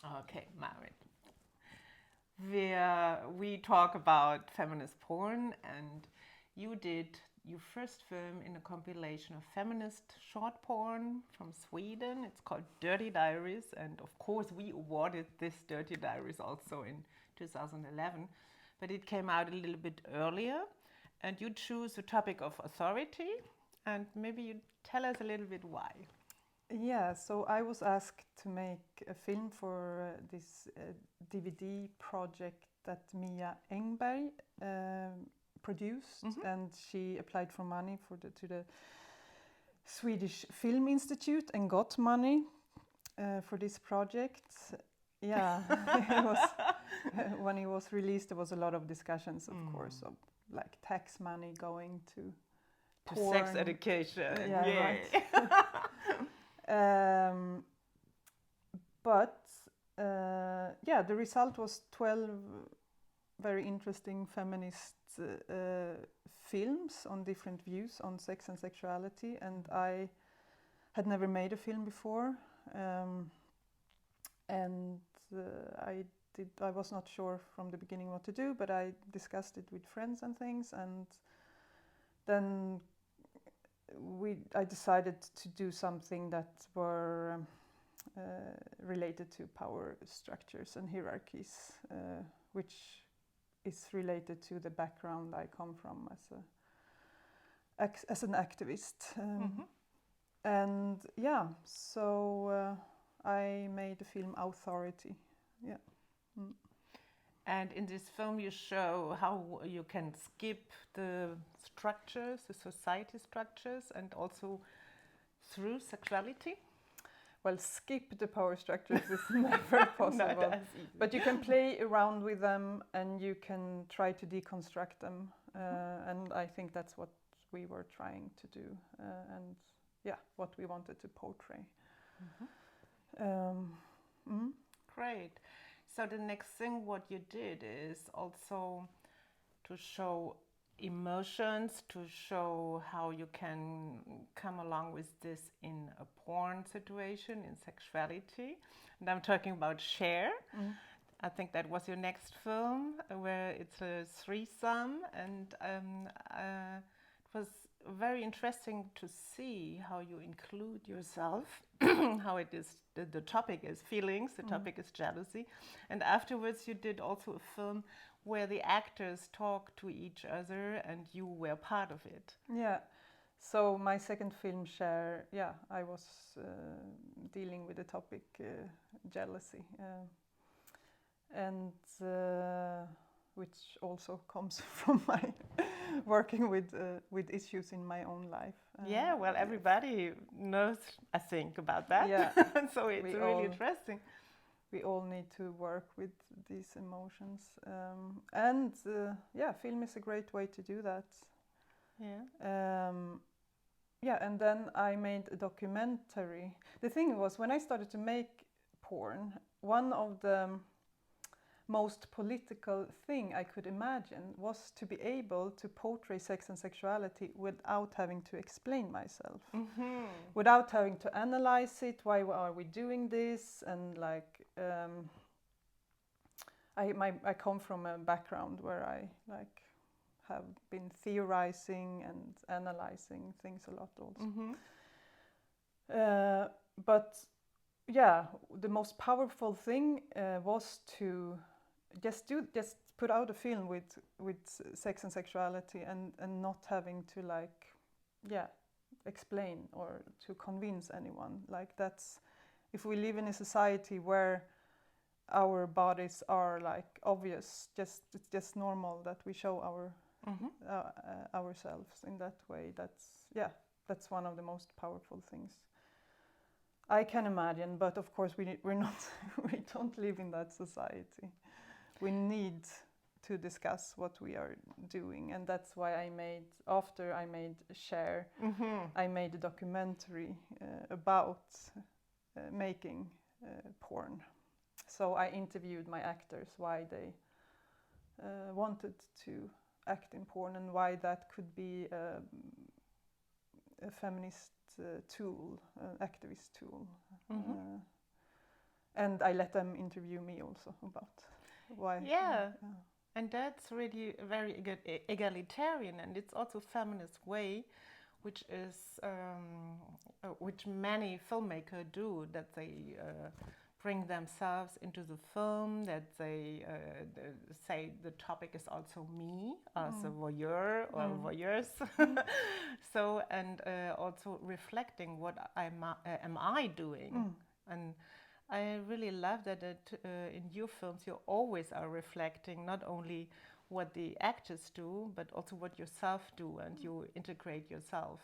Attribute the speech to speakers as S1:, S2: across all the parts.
S1: Okay, Marit. We talk about feminist porn, and you did your first film in a compilation of feminist short porn from Sweden. It's called Dirty Diaries, and of course, we awarded this Dirty Diaries also in 2011, but it came out a little bit earlier. And you choose the topic of authority, and maybe you tell us a little bit why.
S2: Yeah, so I was asked to make a film for this DVD project that Mia Engberg produced, and she applied for money to the Swedish Film Institute and got money for this project. Yeah, when it was released, there was a lot of discussions, of course, of like tax money going to porn.
S1: Sex education.
S2: Yeah, right. But the result was 12 very interesting feminist films on different views on sex and sexuality, and I had never made a film before, and I was not sure from the beginning what to do, but I discussed it with friends and things, and then I decided to do something that were related to power structures and hierarchies, which is related to the background I come from as an activist. And yeah, so I made the film Authority. Yeah.
S1: And in this film, you show how you can skip the structures, the society structures, and also through sexuality.
S2: Well, skip the power structures is never possible. But you can play around with them, and you can try to deconstruct them. And I think that's what we were trying to do, and what we wanted to portray.
S1: Great. So the next thing what you did is also to show emotions, to show how you can come along with this in a porn situation, in sexuality. And I'm talking about Share. I think that was your next film, where it's a threesome, and it was very interesting to see how you include yourself, how it is, the topic is feelings, the topic is jealousy. And afterwards you did also a film where the actors talk to each other and you were part of it.
S2: Yeah, so my second film, Share, I was dealing with the topic jealousy, and which also comes from my working with issues in my own life.
S1: Yeah, well, everybody knows, I think, about that.
S2: Yeah.
S1: So it's really interesting.
S2: We all need to work with these emotions, and film is a great way to do that.
S1: Yeah.
S2: And then I made a documentary. The thing was, when I started to make porn, one of the most political thing I could imagine was to be able to portray sex and sexuality without having to explain myself, without having to analyze it. Why are we doing this? And like, I come from a background where I like have been theorizing and analyzing things a lot also. But yeah, the most powerful thing was to just put out a film with sex and sexuality and not having to like explain or to convince anyone. Like, that's, if we live in a society where our bodies are like obvious, it's just normal that we show ourselves in that way. That's one of the most powerful things I can imagine. But of course we don't live in that society. We need to discuss what we are doing, and that's why after I made Share, I made a documentary about making porn. So I interviewed my actors why they wanted to act in porn and why that could be a feminist tool, an activist tool. And I let them interview me also about why.
S1: Yeah. And that's really very egalitarian, and it's also feminist way, which is which many filmmakers do, that they bring themselves into the film, that they say the topic is also me as a voyeur or voyeurs. So, and also reflecting what am I doing. And I really love that in your films you always are reflecting not only what the actors do, but also what yourself do, and you integrate yourself.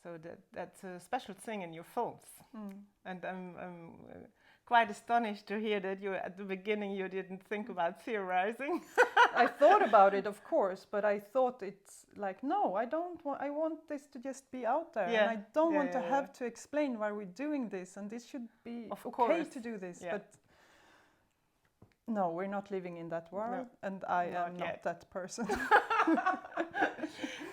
S1: So that's a special thing in your films. And I'm quite astonished to hear that you, at the beginning, you didn't think about theorizing.
S2: I thought about it, of course, but I thought it's like, no, I don't want. I want this to just be out there, and I don't want to have to explain why we're doing this, and this should be okay to do this. But no, we're not living in that world, and I am not that person.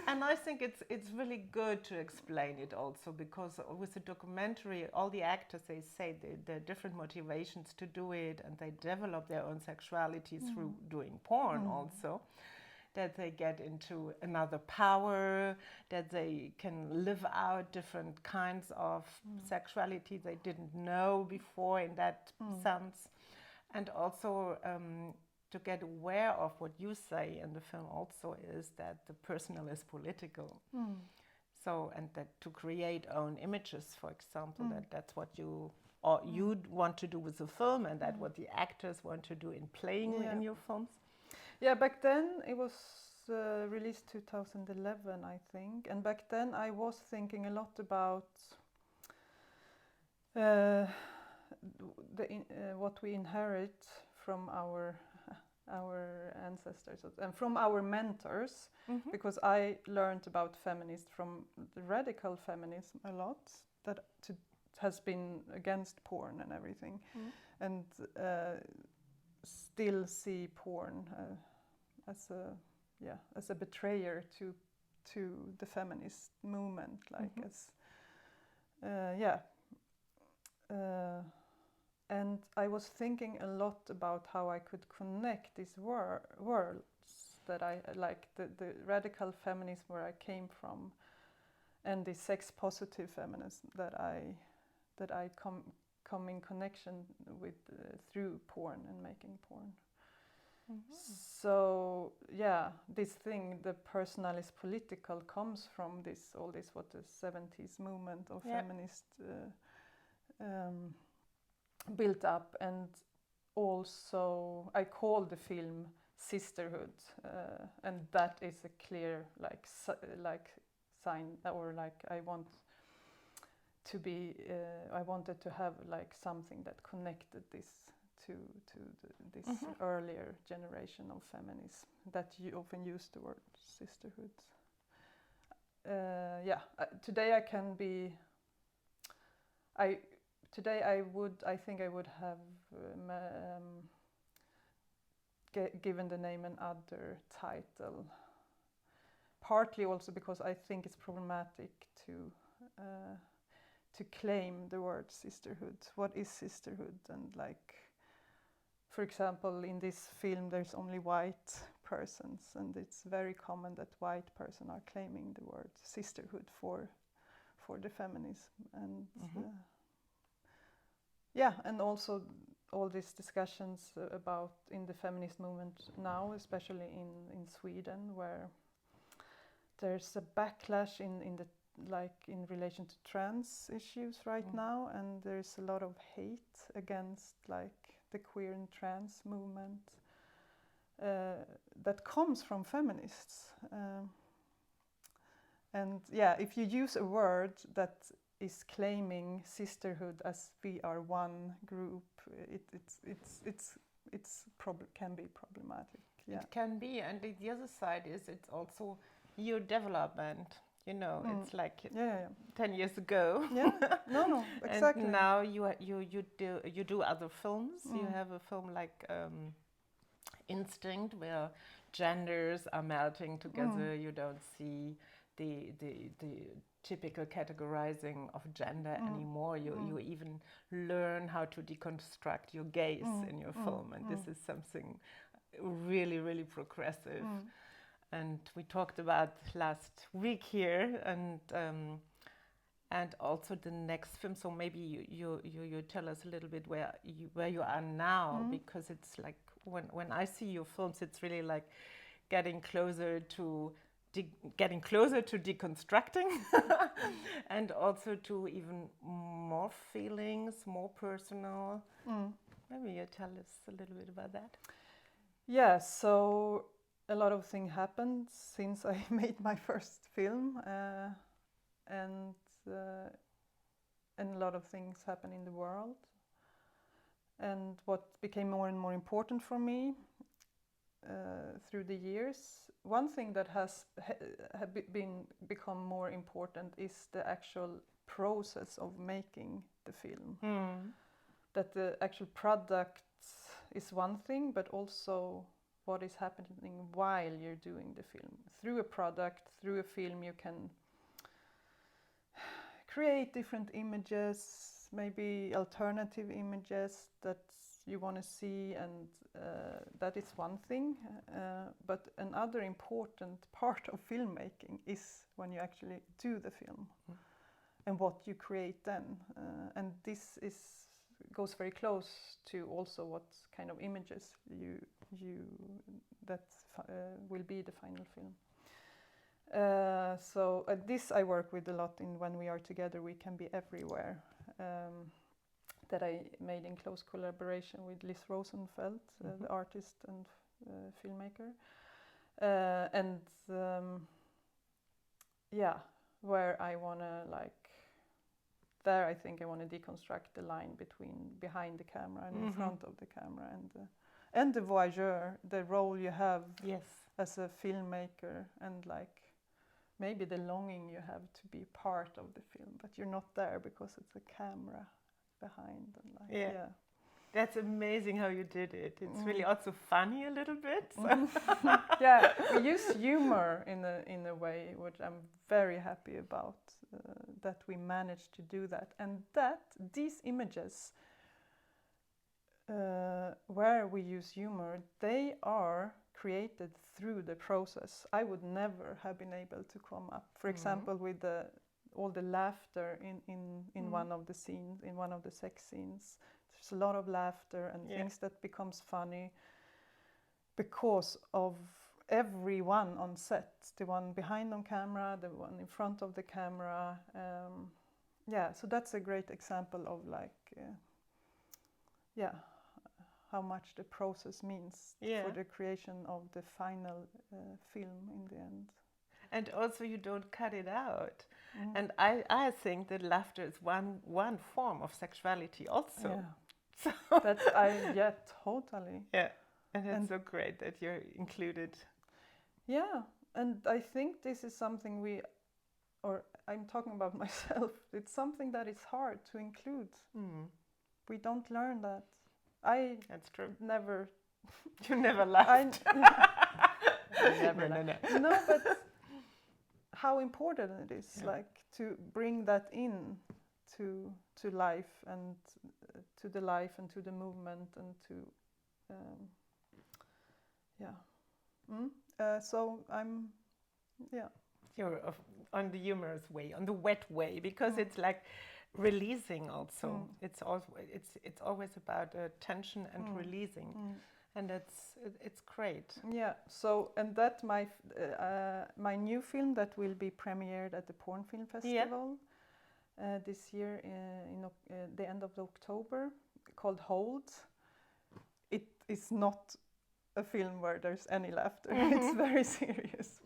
S1: And I think it's really good to explain it also, because with the documentary, all the actors, they say there are different motivations to do it, and they develop their own sexuality through doing porn also, that they get into another power, that they can live out different kinds of sexuality they didn't know before in that sense. And also to get aware of what you say in the film also is that the personal is political. So, and that to create own images, for example, that's what you want to do with the film, and that's what the actors want to do in playing in your films.
S2: Yeah, back then it was released 2011, I think, and back then I was thinking a lot about what we inherit from our ancestors and from our mentors, because I learned about feminists from the radical feminism a lot, that has been against porn and everything, and still see porn as a betrayer to the feminist movement, like and I was thinking a lot about how I could connect these worlds that I like, the radical feminism where I came from, and the sex positive feminism that I come in connection with through porn and making porn. So this thing, the personal is political, comes from all this what the 70s movement of feminist built up, and also I call the film Sisterhood, and that is a clear like sign, or like I wanted to have like something that connected this to this earlier generation of feminism that you often use the word sisterhood. Today I can be. Today I think I would have given the name another title. Partly also because I think it's problematic to claim the word sisterhood. What is sisterhood? And like, for example, in this film there's only white persons, and it's very common that white persons are claiming the word sisterhood for the feminism, and and also all these discussions about in the feminist movement now, especially in Sweden, where there's a backlash in relation to trans issues right now, and there's a lot of hate against like the queer and trans movement that comes from feminists. And if you use a word that is claiming sisterhood as we are one group, can be problematic. Yeah.
S1: It can be, and the other side is it's also your development. You know, it's like 10 years ago.
S2: Yeah, no, exactly.
S1: And now you do other films. You have a film like Instinct, where genders are melting together. You don't see the typical categorizing of gender anymore. You even learn how to deconstruct your gaze in your film, and this is something really, really progressive. And we talked about last week here, and also the next film. So maybe you tell us a little bit where you are now, because it's like when I see your films, it's really like getting closer to deconstructing, and also to even more feelings, more personal. Maybe you tell us a little bit about that.
S2: Yeah, so a lot of things happened since I made my first film, and a lot of things happen in the world. And what became more and more important for me through the years, one thing that has become more important is the actual process of making the film. That the actual product is one thing, but also what is happening while you're doing the film. Through a product, through a film, you can create different images, maybe alternative images that you want to see, and that is one thing. But another important part of filmmaking is when you actually do the film and what you create then. And this goes very close to also what kind of images will be the final film. So this I work with a lot in When We Are Together, We Can Be Everywhere, that I made in close collaboration with Liz Rosenfeld, the artist and filmmaker. Where I want to there I think I want to deconstruct the line behind the camera and in front of the camera, and the voyeur, the role you have as a filmmaker, and maybe the longing you have to be part of the film, but you're not there because it's a camera behind. And
S1: That's amazing how you did it. It's really also funny a little bit. So.
S2: Yeah, we use humor in a way which I'm very happy about, that we managed to do that, and that these images where we use humor, they are created through the process. I would never have been able to come up, for example, with all the laughter in one of the scenes, in one of the sex scenes. There's a lot of laughter and things that becomes funny because of everyone on set, the one behind on camera, the one in front of the camera. So that's a great example of how much the process means for the creation of the final film in the end.
S1: And also you don't cut it out. And I think that laughter is one form of sexuality also.
S2: Yeah.
S1: So
S2: Totally.
S1: Yeah, and it's so great that you're included.
S2: Yeah, and I think this is something I'm talking about myself, it's something that is hard to include. We don't learn that.
S1: That's true.
S2: Never.
S1: You never laughed.
S2: No, but how important it is, to bring that in to life, and to the life and to the movement, and to so I'm
S1: You're on the humorous way, on the wet way, because it's like releasing also. It's always about tension and releasing, and it's great.
S2: Yeah. So, and that my new film that will be premiered at the Porn Film Festival this year in the end of October, called Hold. It is not a film where there's any laughter. It's very serious,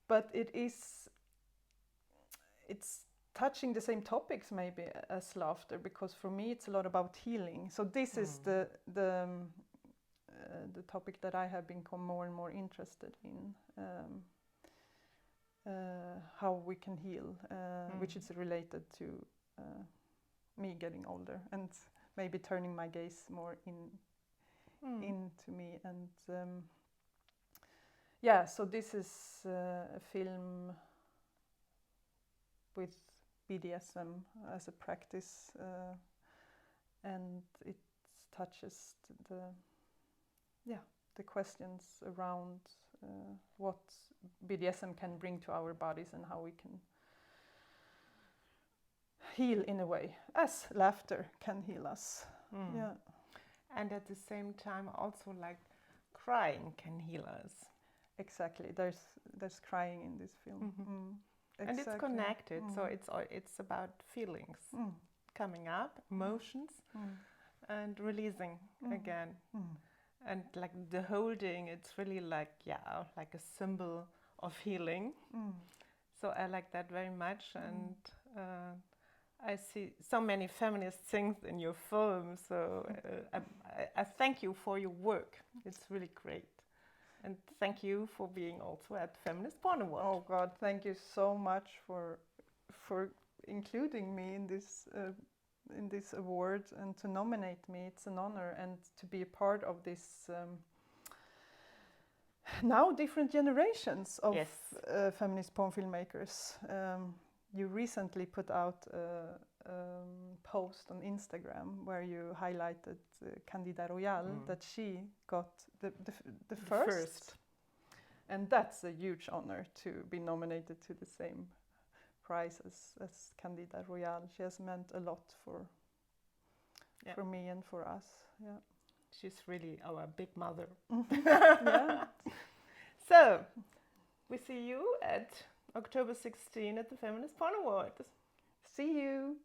S2: but it's touching the same topics maybe as laughter, because for me it's a lot about healing. So this is the topic that I have become more and more interested in, how we can heal, which is related to me getting older and maybe turning my gaze more into me. And so this is a film with BDSM as a practice, and it touches the questions around what BDSM can bring to our bodies and how we can heal in a way, as laughter can heal us. Yeah.
S1: And at the same time, also like crying can heal us.
S2: Exactly. There's crying in this film.
S1: And it's connected, so it's about feelings coming up, emotions, and releasing again. And like the holding, it's really like like a symbol of healing. So I like that very much, and I see so many feminist things in your film. So I thank you for your work. It's really great. And thank you for being also at Feminist Film Award.
S2: Oh God, thank you so much for including me in this award and to nominate me. It's an honor, and to be a part of this now different generations of feminist porn filmmakers. You recently put out a post on Instagram where you highlighted Candida Royale, that she got the first. And that's a huge honor to be nominated to the same prize as Candida Royale. She has meant a lot for me and for us. Yeah.
S1: She's really our big mother.
S2: Yeah.
S1: So, we see you at October 16 at the Feminist Film Award.
S2: See you.